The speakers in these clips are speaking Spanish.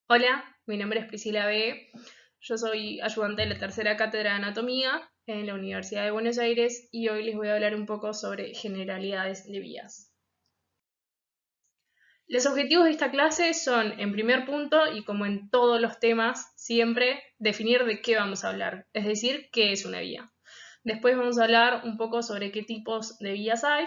Hola, mi nombre es Priscila B. Yo soy ayudante de la tercera cátedra de anatomía en la Universidad de Buenos Aires y hoy les voy a hablar un poco sobre generalidades de vías. Los objetivos de esta clase son, en primer punto, y como en todos los temas, siempre definir de qué vamos a hablar, es decir, qué es una vía. Después vamos a hablar un poco sobre qué tipos de vías hay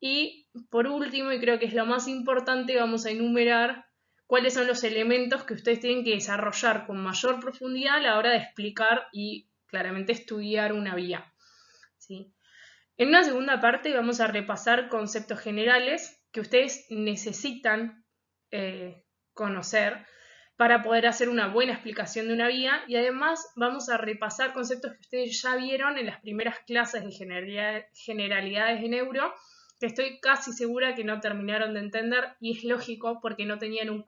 y, por último, y creo que es lo más importante, vamos a enumerar cuáles son los elementos que ustedes tienen que desarrollar con mayor profundidad a la hora de explicar y claramente estudiar una vía, ¿sí? En una segunda parte vamos a repasar conceptos generales que ustedes necesitan conocer para poder hacer una buena explicación de una vía y además vamos a repasar conceptos que ustedes ya vieron en las primeras clases de generalidades de neuro, que estoy casi segura que no terminaron de entender y es lógico porque no tenían un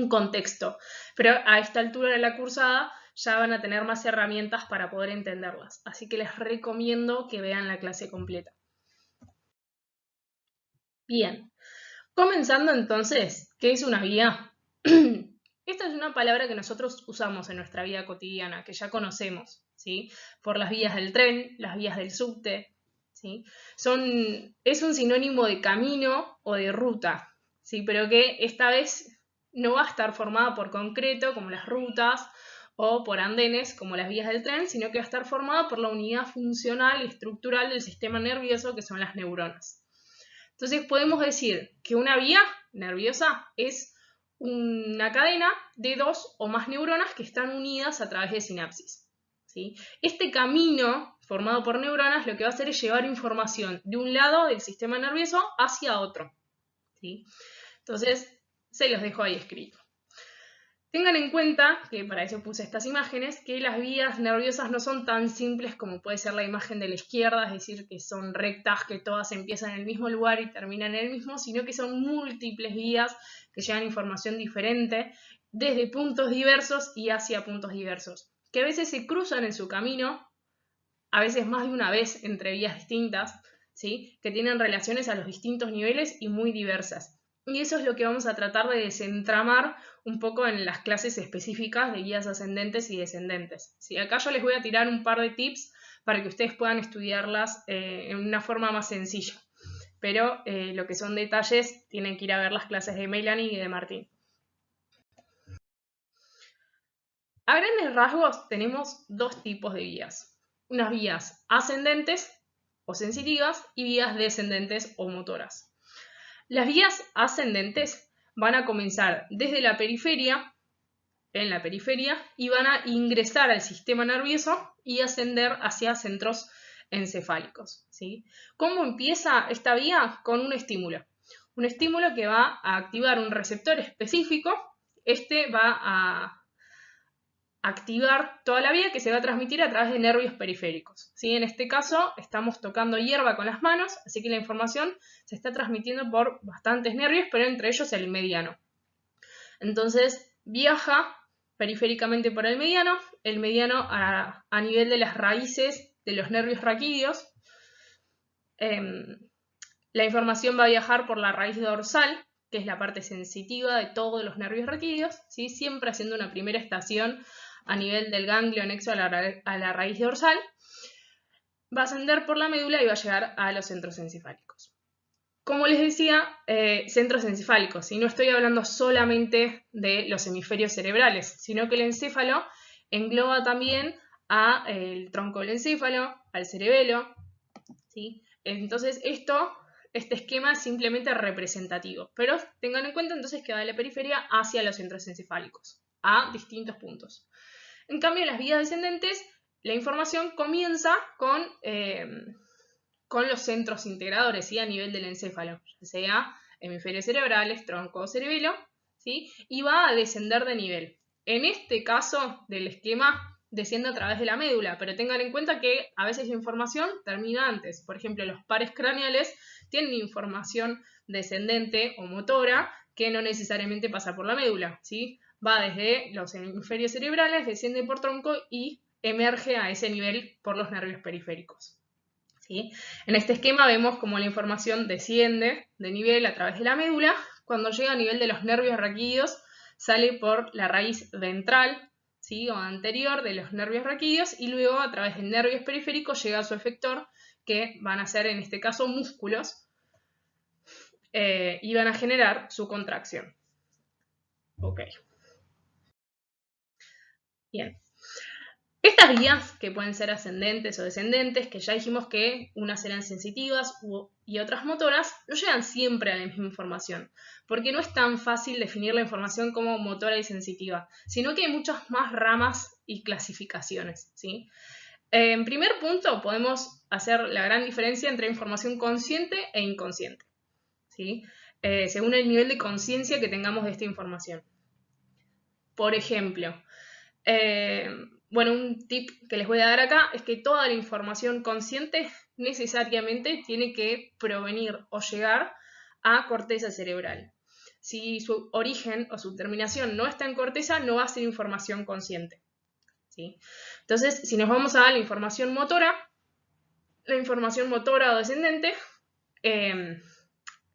contexto. Pero a esta altura de la cursada ya van a tener más herramientas para poder entenderlas. Así que les recomiendo que vean la clase completa. Bien, comenzando entonces, ¿qué es una vía? Esta es una palabra que nosotros usamos en nuestra vida cotidiana, que ya conocemos, ¿sí? Por las vías del tren, las vías del subte, ¿sí? Es un sinónimo de camino o de ruta, ¿sí? Pero que esta vez no va a estar formada por concreto, como las rutas, o por andenes, como las vías del tren, sino que va a estar formada por la unidad funcional y estructural del sistema nervioso, que son las neuronas. Entonces podemos decir que una vía nerviosa es una cadena de dos o más neuronas que están unidas a través de sinapsis, ¿sí? Este camino formado por neuronas lo que va a hacer es llevar información de un lado del sistema nervioso hacia otro, ¿sí? Entonces se los dejo ahí escrito. Tengan en cuenta, que para eso puse estas imágenes, que las vías nerviosas no son tan simples como puede ser la imagen de la izquierda, es decir, que son rectas, que todas empiezan en el mismo lugar y terminan en el mismo, sino que son múltiples vías que llevan información diferente desde puntos diversos y hacia puntos diversos, que a veces se cruzan en su camino, a veces más de una vez entre vías distintas, ¿sí? Que tienen relaciones a los distintos niveles y muy diversas. Y eso es lo que vamos a tratar de desentramar un poco en las clases específicas de guías ascendentes y descendentes. ¿Sí? Acá yo les voy a tirar un par de tips para que ustedes puedan estudiarlas en una forma más sencilla. Pero lo que son detalles tienen que ir a ver las clases de Melanie y de Martín. A grandes rasgos tenemos dos tipos de vías. Unas vías ascendentes o sensitivas y vías descendentes o motoras. Las vías ascendentes van a comenzar desde la periferia, en la periferia, y van a ingresar al sistema nervioso y ascender hacia centros encefálicos, ¿sí? ¿Cómo empieza esta vía? Con un estímulo. Un estímulo que va a activar un receptor específico. Este va a activar toda la vía que se va a transmitir a través de nervios periféricos, ¿sí? En este caso estamos tocando hierba con las manos, así que la información se está transmitiendo por bastantes nervios, pero entre ellos el mediano. Entonces viaja periféricamente por el mediano a nivel de las raíces de los nervios raquídeos. La información va a viajar por la raíz dorsal, que es la parte sensitiva de todos los nervios raquídeos, ¿sí? Siempre haciendo una primera estación a nivel del ganglio anexo a la raíz dorsal, va a ascender por la médula y va a llegar a los centros encefálicos. Como les decía, centros encefálicos, y no estoy hablando solamente de los hemisferios cerebrales, sino que el encéfalo engloba también al tronco del encéfalo, al cerebelo, ¿sí? Entonces este esquema es simplemente representativo, pero tengan en cuenta entonces que va de la periferia hacia los centros encefálicos, a distintos puntos. En cambio, en las vías descendentes, la información comienza con los centros integradores, ¿sí? A nivel del encéfalo, ya sea hemisferios cerebrales, tronco o cerebelo, ¿sí? Y va a descender de nivel. En este caso del esquema, desciende a través de la médula, pero tengan en cuenta que a veces la información termina antes. Por ejemplo, los pares craneales tienen información descendente o motora que no necesariamente pasa por la médula, ¿sí? Va desde los hemisferios cerebrales, desciende por tronco y emerge a ese nivel por los nervios periféricos, ¿sí? En este esquema vemos cómo la información desciende de nivel a través de la médula. Cuando llega a nivel de los nervios raquídeos, sale por la raíz ventral, ¿sí? O anterior de los nervios raquídeos y luego a través del nervio periférico llega a su efector, que van a ser en este caso músculos, y van a generar su contracción. Ok. Bien. Estas vías, que pueden ser ascendentes o descendentes, que ya dijimos que unas eran sensitivas y otras motoras, no llegan siempre a la misma información, porque no es tan fácil definir la información como motora y sensitiva, sino que hay muchas más ramas y clasificaciones, ¿sí? En primer punto, podemos hacer la gran diferencia entre información consciente e inconsciente, ¿sí? Según el nivel de conciencia que tengamos de esta información. Por ejemplo, bueno, un tip que les voy a dar acá es que toda la información consciente necesariamente tiene que provenir o llegar a corteza cerebral. Si su origen o su terminación no está en corteza, no va a ser información consciente, ¿sí? Entonces, si nos vamos a la información motora o descendente, en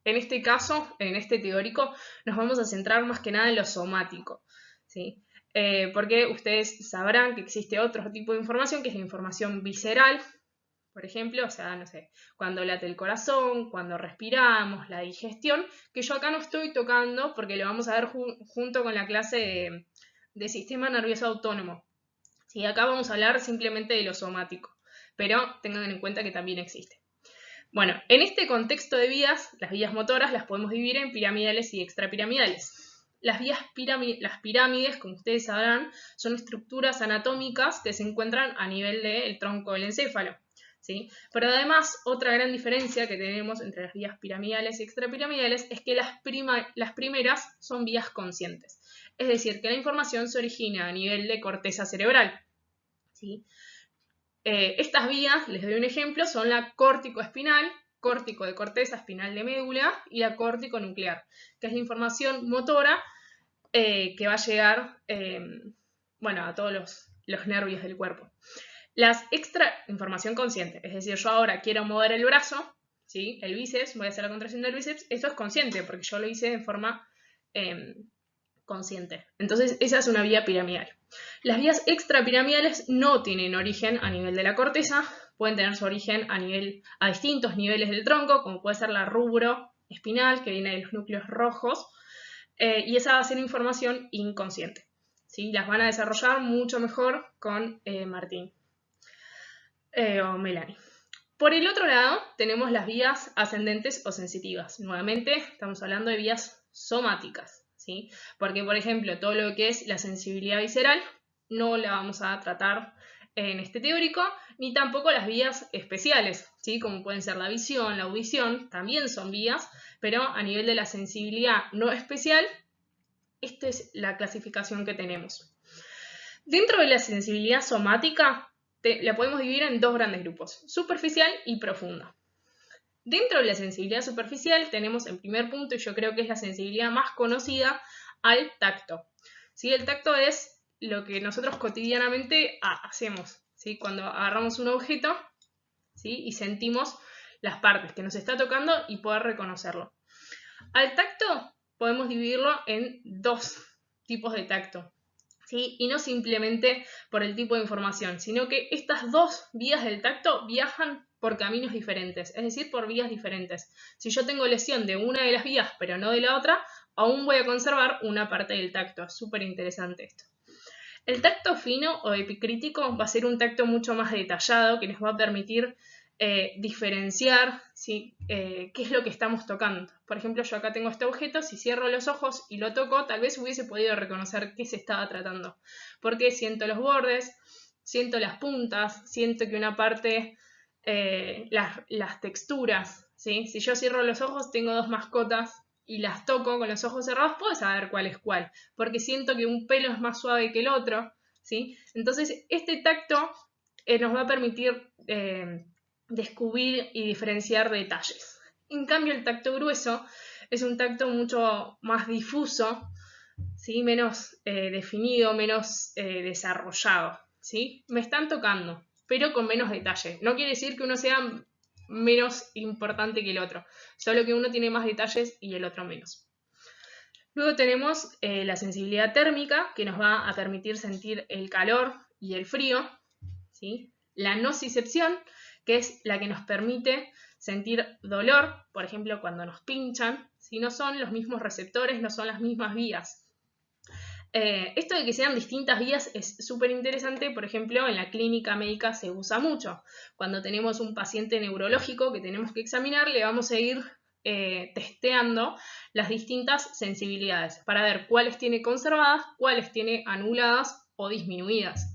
este caso, en este teórico, nos vamos a centrar más que nada en lo somático, ¿sí? Porque ustedes sabrán que existe otro tipo de información, que es la información visceral, por ejemplo, o sea, no sé, cuando late el corazón, cuando respiramos, la digestión, que yo acá no estoy tocando porque lo vamos a ver junto con la clase de sistema nervioso autónomo. ¿Sí? Acá vamos a hablar simplemente de lo somático, pero tengan en cuenta que también existe. Bueno, en este contexto de vías, las vías motoras las podemos dividir en piramidales y extrapiramidales. Las pirámides, como ustedes sabrán, son estructuras anatómicas que se encuentran a nivel del tronco del encéfalo, ¿sí? Pero además, otra gran diferencia que tenemos entre las vías piramidales y extrapiramidales es que las primeras son vías conscientes. Es decir, que la información se origina a nivel de corteza cerebral, ¿sí? Estas vías, les doy un ejemplo, son la córtico-espinal, córtico de corteza, espinal de médula, y la córtico-nuclear, que es la información motora que va a llegar bueno, a todos los nervios del cuerpo. Las información consciente, es decir, yo ahora quiero mover el brazo, ¿sí? El bíceps, voy a hacer la contracción del bíceps, esto es consciente, porque yo lo hice de forma consciente. Entonces, esa es una vía piramidal. Las vías extrapiramidales no tienen origen a nivel de la corteza, pueden tener su origen a distintos niveles del tronco, como puede ser la rubro espinal, que viene de los núcleos rojos, y esa va a ser información inconsciente, ¿sí? Las van a desarrollar mucho mejor con Martín o Melanie. Por el otro lado, tenemos las vías ascendentes o sensitivas. Nuevamente, estamos hablando de vías somáticas, ¿sí? Porque, por ejemplo, todo lo que es la sensibilidad visceral no la vamos a tratar en este teórico, ni tampoco las vías especiales, ¿sí? Como pueden ser la visión, la audición, también son vías, pero a nivel de la sensibilidad no especial, esta es la clasificación que tenemos. Dentro de la sensibilidad somática, la podemos dividir en dos grandes grupos, superficial y profunda. Dentro de la sensibilidad superficial tenemos en primer punto, y yo creo que es la sensibilidad más conocida, al tacto. ¿Sí? El tacto es lo que nosotros cotidianamente hacemos, ¿sí? Cuando agarramos un objeto, ¿sí? Y sentimos las partes que nos está tocando y poder reconocerlo. Al tacto podemos dividirlo en dos tipos de tacto, ¿sí? Y no simplemente por el tipo de información, sino que estas dos vías del tacto viajan por caminos diferentes, es decir, por vías diferentes. Si yo tengo lesión de una de las vías pero no de la otra, aún voy a conservar una parte del tacto. Es súper interesante esto. El tacto fino o epicrítico va a ser un tacto mucho más detallado que nos va a permitir diferenciar, ¿sí? Qué es lo que estamos tocando. Por ejemplo, yo acá tengo este objeto, si cierro los ojos y lo toco, tal vez hubiese podido reconocer qué se estaba tratando. Porque siento los bordes, siento las puntas, siento que una parte, las texturas, ¿sí? Si yo cierro los ojos, tengo dos mascotas y las toco con los ojos cerrados, puedo saber cuál es cuál, porque siento que un pelo es más suave que el otro, ¿sí? Entonces, este tacto nos va a permitir descubrir y diferenciar detalles. En cambio, el tacto grueso es un tacto mucho más difuso, ¿sí? Menos definido, menos desarrollado, ¿sí? Me están tocando, pero con menos detalle. No quiere decir que uno sea menos importante que el otro, solo que uno tiene más detalles y el otro menos. Luego tenemos la sensibilidad térmica, que nos va a permitir sentir el calor y el frío, ¿sí? La nocicepción, que es la que nos permite sentir dolor, por ejemplo, cuando nos pinchan, si no son los mismos receptores, no son las mismas vías. Esto de que sean distintas vías es súper interesante, por ejemplo, en la clínica médica se usa mucho. Cuando tenemos un paciente neurológico que tenemos que examinar, le vamos a ir testeando las distintas sensibilidades para ver cuáles tiene conservadas, cuáles tiene anuladas o disminuidas.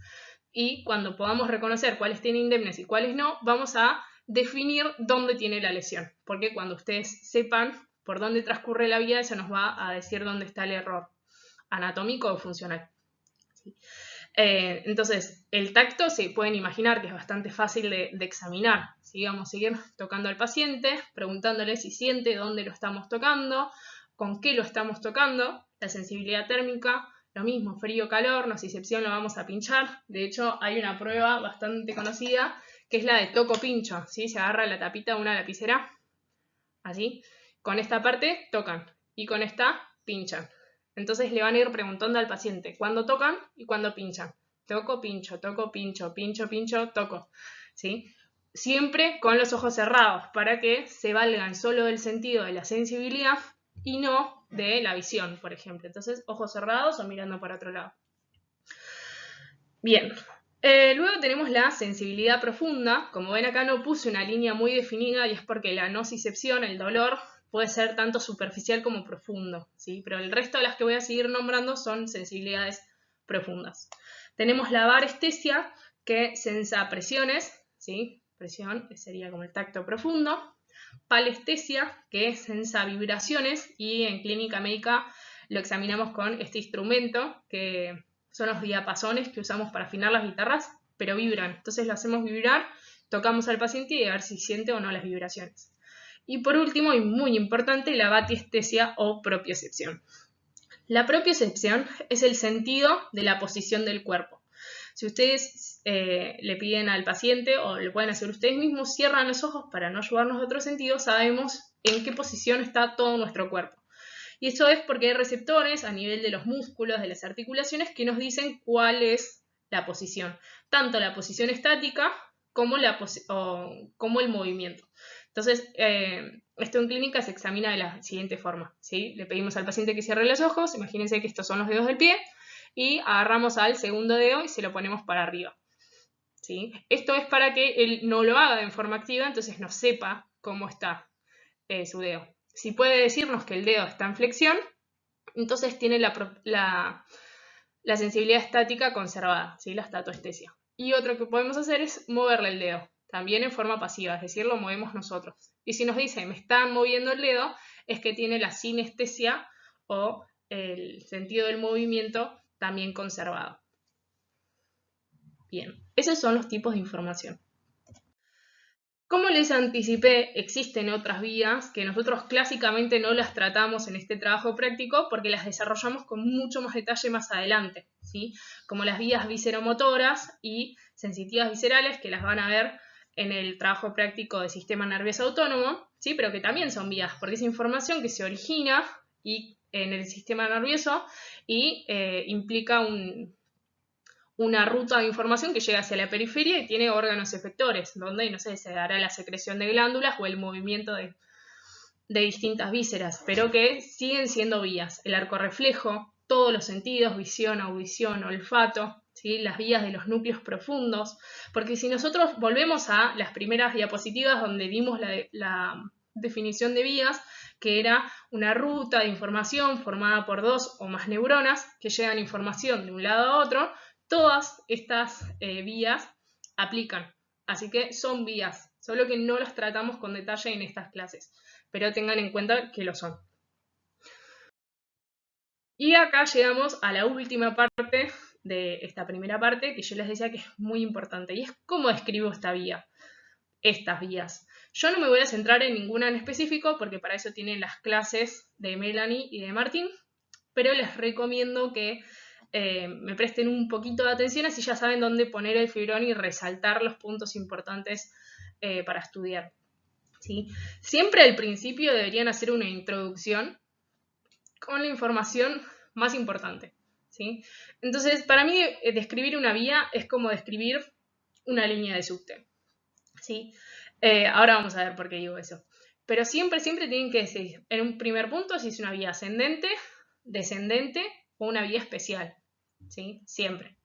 Y cuando podamos reconocer cuáles tiene indemnes y cuáles no, vamos a definir dónde tiene la lesión, porque cuando ustedes sepan por dónde transcurre la vía, eso nos va a decir dónde está el error anatómico o funcional. ¿Sí? Entonces, el tacto se pueden imaginar que es bastante fácil de examinar. ¿Sí? Vamos a seguir tocando al paciente, preguntándole si siente dónde lo estamos tocando, con qué lo estamos tocando. La sensibilidad térmica, lo mismo, frío, calor, nocicepción lo vamos a pinchar. De hecho, hay una prueba bastante conocida que es la de toco-pincho. ¿Sí? Se agarra la tapita de una lapicera, así. Con esta parte tocan y con esta pinchan. Entonces le van a ir preguntando al paciente cuándo tocan y cuándo pinchan. Toco, pincho, pincho, pincho, toco. ¿Sí? Siempre con los ojos cerrados para que se valgan solo del sentido de la sensibilidad y no de la visión, por ejemplo. Entonces, ojos cerrados o mirando para otro lado. Bien. Luego tenemos la sensibilidad profunda. Como ven acá no puse una línea muy definida y es porque la nocicepción, el dolor, puede ser tanto superficial como profundo, ¿sí? Pero el resto de las que voy a seguir nombrando son sensibilidades profundas. Tenemos la varestesia, que sensa presiones, ¿sí? Presión sería como el tacto profundo. Palestesia, que sensa vibraciones, y en clínica médica lo examinamos con este instrumento, que son los diapasones que usamos para afinar las guitarras, pero vibran. Entonces lo hacemos vibrar, tocamos al paciente y a ver si siente o no las vibraciones. Y por último, y muy importante, la batiestesia o propiocepción. La propiocepción es el sentido de la posición del cuerpo. Si ustedes le piden al paciente o lo pueden hacer ustedes mismos, cierran los ojos para no ayudarnos de otro sentido, sabemos en qué posición está todo nuestro cuerpo. Y eso es porque hay receptores a nivel de los músculos, de las articulaciones, que nos dicen cuál es la posición. Tanto la posición estática como el movimiento. Entonces, esto en clínica se examina de la siguiente forma, ¿sí? Le pedimos al paciente que cierre los ojos, imagínense que estos son los dedos del pie, y agarramos al segundo dedo y se lo ponemos para arriba, ¿sí? Esto es para que él no lo haga en forma activa, entonces no sepa cómo está su dedo. Si puede decirnos que el dedo está en flexión, entonces tiene la sensibilidad estática conservada, ¿sí? La estatoestesia. Y otro que podemos hacer es moverle el dedo, también en forma pasiva, es decir, lo movemos nosotros. Y si nos dice, me están moviendo el dedo, es que tiene la sinestesia o el sentido del movimiento también conservado. Bien, esos son los tipos de información. Como les anticipé, existen otras vías que nosotros clásicamente no las tratamos en este trabajo práctico porque las desarrollamos con mucho más detalle más adelante, ¿sí? Como las vías visceromotoras y sensitivas viscerales, que las van a ver en el trabajo práctico del sistema nervioso autónomo, ¿sí? Pero que también son vías, porque es información que se origina en el sistema nervioso y implica una ruta de información que llega hacia la periferia y tiene órganos efectores, donde, no sé, se dará la secreción de glándulas o el movimiento de distintas vísceras, pero que siguen siendo vías. El arco reflejo, todos los sentidos, visión, audición, olfato, ¿sí? Las vías de los núcleos profundos, porque si nosotros volvemos a las primeras diapositivas donde vimos la definición de vías, que era una ruta de información formada por dos o más neuronas que llevan información de un lado a otro, todas estas vías aplican, así que son vías, solo que no las tratamos con detalle en estas clases, pero tengan en cuenta que lo son. Y acá llegamos a la última parte de esta primera parte, que yo les decía que es muy importante, y es cómo describo esta vía, estas vías. Yo no me voy a centrar en ninguna en específico, porque para eso tienen las clases de Melanie y de Martín, pero les recomiendo que me presten un poquito de atención, así ya saben dónde poner el fibrón y resaltar los puntos importantes para estudiar, ¿sí? Siempre al principio deberían hacer una introducción con la información más importante, ¿sí? Entonces, para mí, describir una vía es como describir una línea de subte, ¿sí? Ahora vamos a ver por qué digo eso. Pero siempre tienen que decir en un primer punto si es una vía ascendente, descendente o una vía especial, ¿sí? Siempre.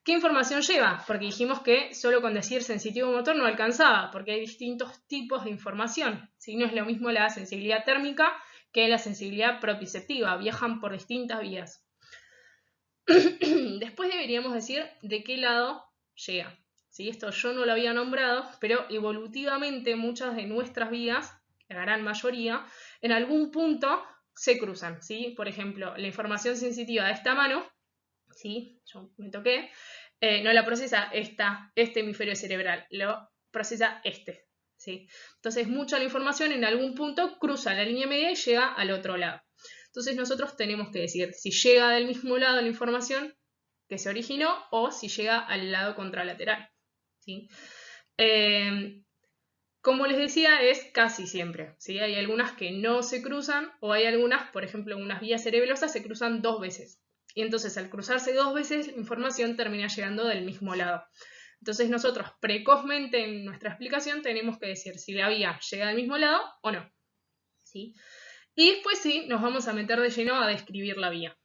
¿Qué información lleva? Porque dijimos que solo con decir sensitivo motor no alcanzaba, porque hay distintos tipos de información. ¿Sí? No es lo mismo la sensibilidad térmica que la sensibilidad proprioceptiva, viajan por distintas vías. Después deberíamos decir de qué lado llega. ¿Sí? Esto yo no lo había nombrado, pero evolutivamente muchas de nuestras vías, la gran mayoría, en algún punto se cruzan. ¿Sí? Por ejemplo, la información sensitiva de esta mano, ¿sí? Yo me toqué, no la procesa este hemisferio cerebral, lo procesa este. ¿Sí? Entonces, mucha la información en algún punto cruza la línea media y llega al otro lado. Entonces, nosotros tenemos que decir si llega del mismo lado la información que se originó o si llega al lado contralateral. ¿Sí? Como les decía, es casi siempre. ¿Sí? Hay algunas que no se cruzan o hay algunas, por ejemplo, unas vías cerebelosas se cruzan 2 veces. Y entonces al cruzarse 2 veces la información termina llegando del mismo lado. Entonces nosotros precozmente en nuestra explicación tenemos que decir si la vía llega del mismo lado o no. ¿Sí? Y después sí, nos vamos a meter de lleno a describir la vía.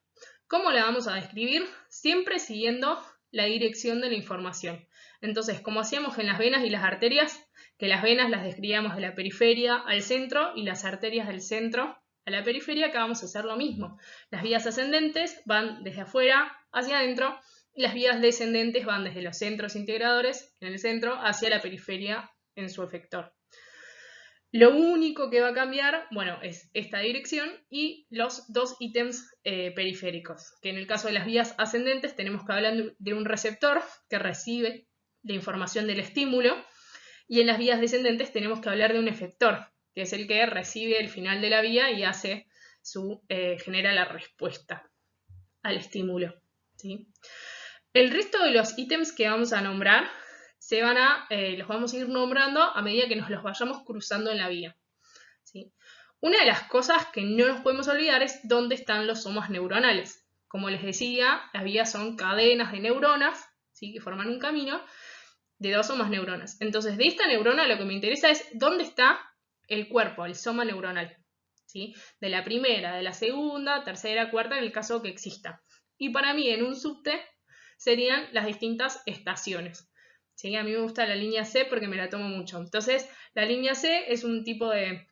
¿Cómo la vamos a describir? Siempre siguiendo la dirección de la información. Entonces, como hacíamos en las venas y las arterias, que las venas las describíamos de la periferia al centro y las arterias del centro a la periferia, acá vamos a hacer lo mismo. Las vías ascendentes van desde afuera hacia adentro y las vías descendentes van desde los centros integradores en el centro hacia la periferia en su efector. Lo único que va a cambiar, bueno, es esta dirección y los 2 ítems periféricos, que en el caso de las vías ascendentes tenemos que hablar de un receptor que recibe la información del estímulo, y en las vías descendentes tenemos que hablar de un efector, que es el que recibe el final de la vía y genera la respuesta al estímulo. ¿Sí? El resto de los ítems que vamos a nombrar los vamos a ir nombrando a medida que nos los vayamos cruzando en la vía. ¿Sí? Una de las cosas que no nos podemos olvidar es dónde están los somas neuronales. Como les decía, las vías son cadenas de neuronas, ¿sí? Que forman un camino de 2 o más neuronas. Entonces, de esta neurona lo que me interesa es dónde está el cuerpo, el soma neuronal. ¿Sí? De la primera, de la segunda, tercera, cuarta, en el caso que exista. Y para mí, en un subte, serían las distintas estaciones. ¿Sí? A mí me gusta la línea C porque me la tomo mucho. Entonces, la línea C es un tipo de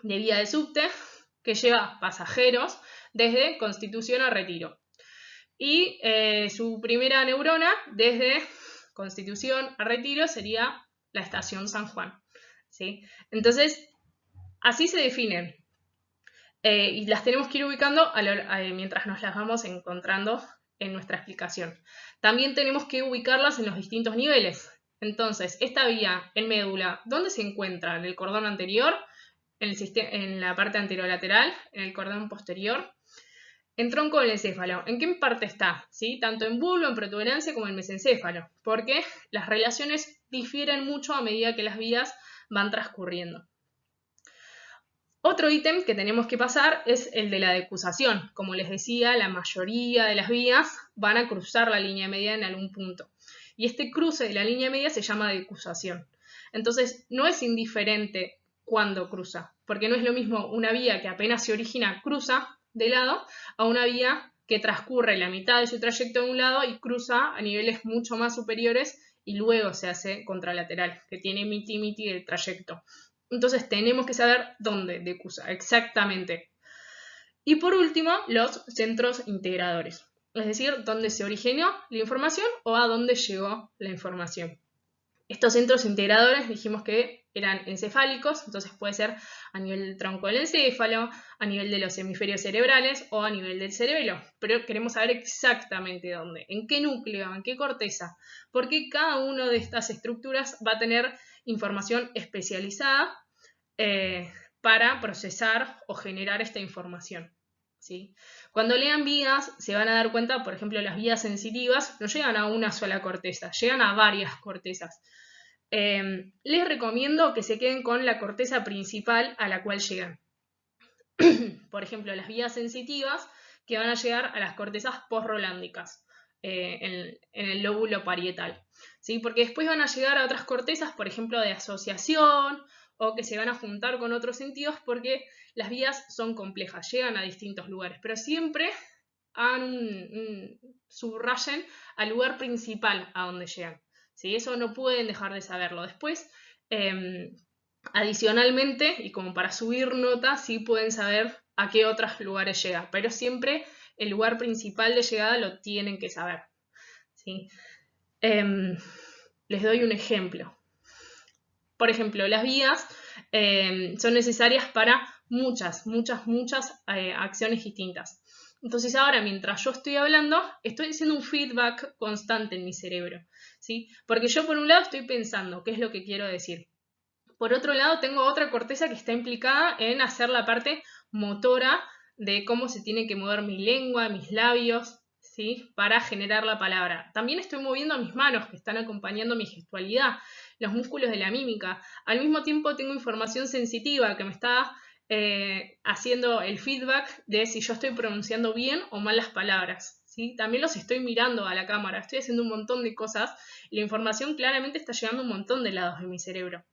vía de subte que lleva pasajeros desde Constitución a Retiro. Y su primera neurona desde Constitución a Retiro sería la estación San Juan. ¿Sí? Entonces, así se definen. Y las tenemos que ir ubicando mientras nos las vamos encontrando en nuestra explicación. También tenemos que ubicarlas en los distintos niveles. Entonces, esta vía en médula, ¿dónde se encuentra? ¿En el cordón anterior? ¿En la parte anterolateral? ¿En el cordón posterior? En tronco del encéfalo, ¿en qué parte está? ¿Sí? Tanto en bulbo, en protuberancia como en mesencéfalo, porque las relaciones difieren mucho a medida que las vías van transcurriendo. Otro ítem que tenemos que pasar es el de la decusación. Como les decía, la mayoría de las vías van a cruzar la línea media en algún punto. Y este cruce de la línea media se llama decusación. Entonces, no es indiferente cuándo cruza, porque no es lo mismo una vía que apenas se origina, cruza de lado, a una vía que transcurre la mitad de su trayecto de un lado y cruza a niveles mucho más superiores y luego se hace contralateral, que tiene miti-miti del trayecto. Entonces tenemos que saber dónde decusa exactamente. Y por último, los centros integradores, es decir, dónde se originó la información o a dónde llegó la información. Estos centros integradores dijimos que eran encefálicos, entonces puede ser a nivel del tronco del encéfalo, a nivel de los hemisferios cerebrales o a nivel del cerebelo. Pero queremos saber exactamente dónde, en qué núcleo, en qué corteza, porque cada una de estas estructuras va a tener información especializada para procesar o generar esta información. ¿Sí? Cuando lean vías se van a dar cuenta, por ejemplo, las vías sensitivas no llegan a una sola corteza, llegan a varias cortezas. Les recomiendo que se queden con la corteza principal a la cual llegan. por ejemplo, las vías sensitivas que van a llegar a las cortezas postrolándicas en el lóbulo parietal, ¿sí? Porque después van a llegar a otras cortezas, por ejemplo, de asociación o que se van a juntar con otros sentidos porque las vías son complejas, llegan a distintos lugares, pero siempre subrayen al lugar principal a donde llegan, ¿sí? Eso no pueden dejar de saberlo. Después, adicionalmente, y como para subir nota, sí pueden saber a qué otros lugares llega, pero siempre el lugar principal de llegada lo tienen que saber, ¿sí? Les doy un ejemplo. Por ejemplo, las vías son necesarias para muchas acciones distintas. Entonces ahora, mientras yo estoy hablando, estoy haciendo un feedback constante en mi cerebro, ¿sí? Porque yo por un lado estoy pensando qué es lo que quiero decir. Por otro lado, tengo otra corteza que está implicada en hacer la parte motora de cómo se tiene que mover mi lengua, mis labios, ¿sí? Para generar la palabra. También estoy moviendo mis manos que están acompañando mi gestualidad, los músculos de la mímica. Al mismo tiempo tengo información sensitiva que me está haciendo el feedback de si yo estoy pronunciando bien o mal las palabras, ¿sí? También los estoy mirando a la cámara, estoy haciendo un montón de cosas y la información claramente está llegando a un montón de lados de mi cerebro.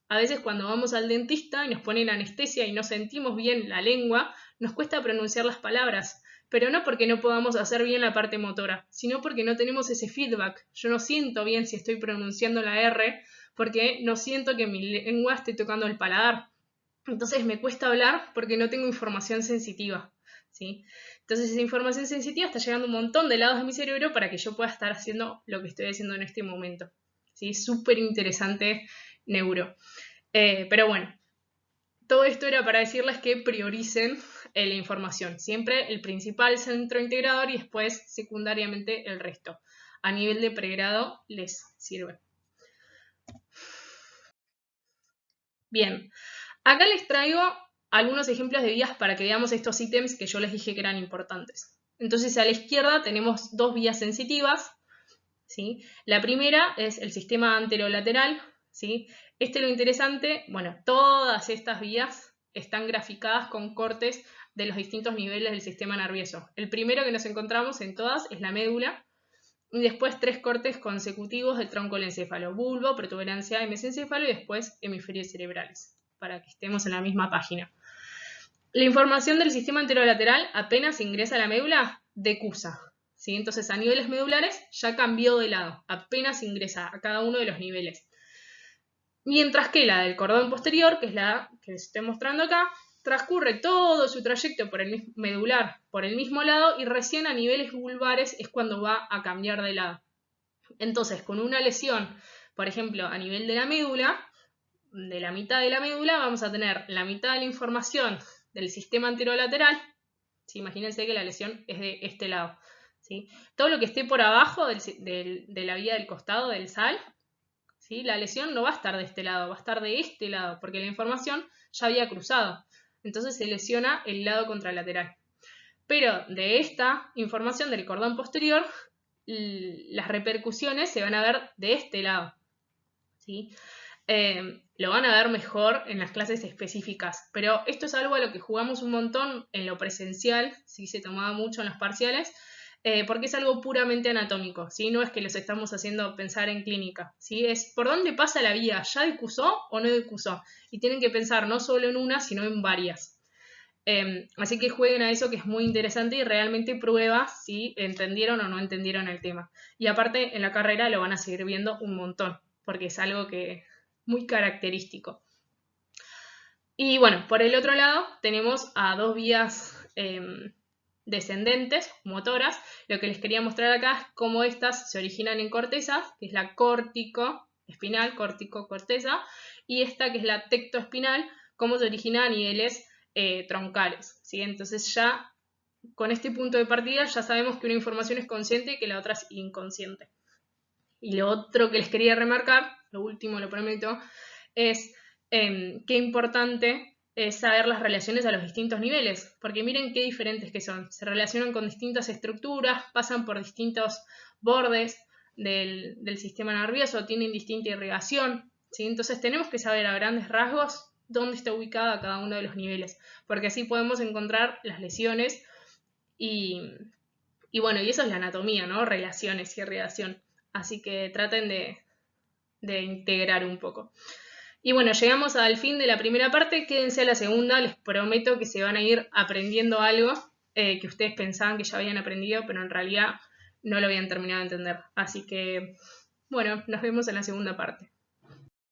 A veces cuando vamos al dentista y nos ponen anestesia y no sentimos bien la lengua, nos cuesta pronunciar las palabras, pero no porque no podamos hacer bien la parte motora, sino porque no tenemos ese feedback. Yo no siento bien si estoy pronunciando la R porque no siento que mi lengua esté tocando el paladar. Entonces me cuesta hablar porque no tengo información sensitiva, ¿sí? Entonces esa información sensitiva está llegando a un montón de lados de mi cerebro para que yo pueda estar haciendo lo que estoy haciendo en este momento, ¿sí? Súper interesante neuro. Pero bueno, todo esto era para decirles que prioricen la información. Siempre el principal centro integrador y después secundariamente el resto. A nivel de pregrado les sirve. Bien, acá les traigo algunos ejemplos de vías para que veamos estos ítems que yo les dije que eran importantes. Entonces a la izquierda tenemos dos vías sensitivas, ¿sí? La primera es el sistema anterolateral, ¿sí? Lo interesante, bueno, todas estas vías están graficadas con cortes de los distintos niveles del sistema nervioso. El primero que nos encontramos en todas es la médula, y después 3 cortes consecutivos del tronco del encéfalo, bulbo, protuberancia, mesencéfalo y después hemisferios cerebrales, para que estemos en la misma página. La información del sistema anterolateral apenas ingresa a la médula, decusa, ¿sí? Entonces a niveles medulares ya cambió de lado, apenas ingresa a cada uno de los niveles. Mientras que la del cordón posterior, que es la que les estoy mostrando acá, transcurre todo su trayecto por el medular por el mismo lado y recién a niveles vulvares es cuando va a cambiar de lado. Entonces, con una lesión, por ejemplo, a nivel de la médula, de la mitad de la médula, vamos a tener la mitad de la información del sistema anterolateral. ¿Sí? Imagínense que la lesión es de este lado, ¿sí? Todo lo que esté por abajo de la vía del costado del sal, ¿sí? La lesión no va a estar de este lado, va a estar de este lado, porque la información ya había cruzado. Entonces se lesiona el lado contralateral. Pero de esta información del cordón posterior, las repercusiones se van a ver de este lado, ¿sí? Lo van a ver mejor en las clases específicas, pero esto es algo a lo que jugamos un montón en lo presencial, ¿sí? Se tomaba mucho en los parciales, porque es algo puramente anatómico, ¿sí? No es que los estamos haciendo pensar en clínica, ¿sí? Es por dónde pasa la vía, ¿ya decusó o no decusó? Y tienen que pensar no solo en una, sino en varias. Así que jueguen a eso, que es muy interesante y realmente prueba si entendieron o no entendieron el tema. Y aparte en la carrera lo van a seguir viendo un montón, porque es algo que muy característico. Y bueno, por el otro lado tenemos a dos vías descendentes, motoras. Lo que les quería mostrar acá es cómo estas se originan en cortezas, que es la córtico-espinal, córtico-corteza, y esta que es la tectoespinal, cómo se origina a niveles troncales, ¿sí? Entonces ya con este punto de partida ya sabemos que una información es consciente y que la otra es inconsciente. Y lo otro que les quería remarcar, lo último lo prometo, es qué importante es saber las relaciones a los distintos niveles, porque miren qué diferentes que son. Se relacionan con distintas estructuras, pasan por distintos bordes del sistema nervioso, tienen distinta irrigación, ¿sí? Entonces tenemos que saber a grandes rasgos dónde está ubicada cada uno de los niveles, porque así podemos encontrar las lesiones y bueno, y eso es la anatomía, ¿no? Relaciones y irrigación. Así que traten de integrar un poco. Y bueno, llegamos al fin de la primera parte, quédense a la segunda, les prometo que se van a ir aprendiendo algo que ustedes pensaban que ya habían aprendido, pero en realidad no lo habían terminado de entender. Así que, bueno, nos vemos en la segunda parte.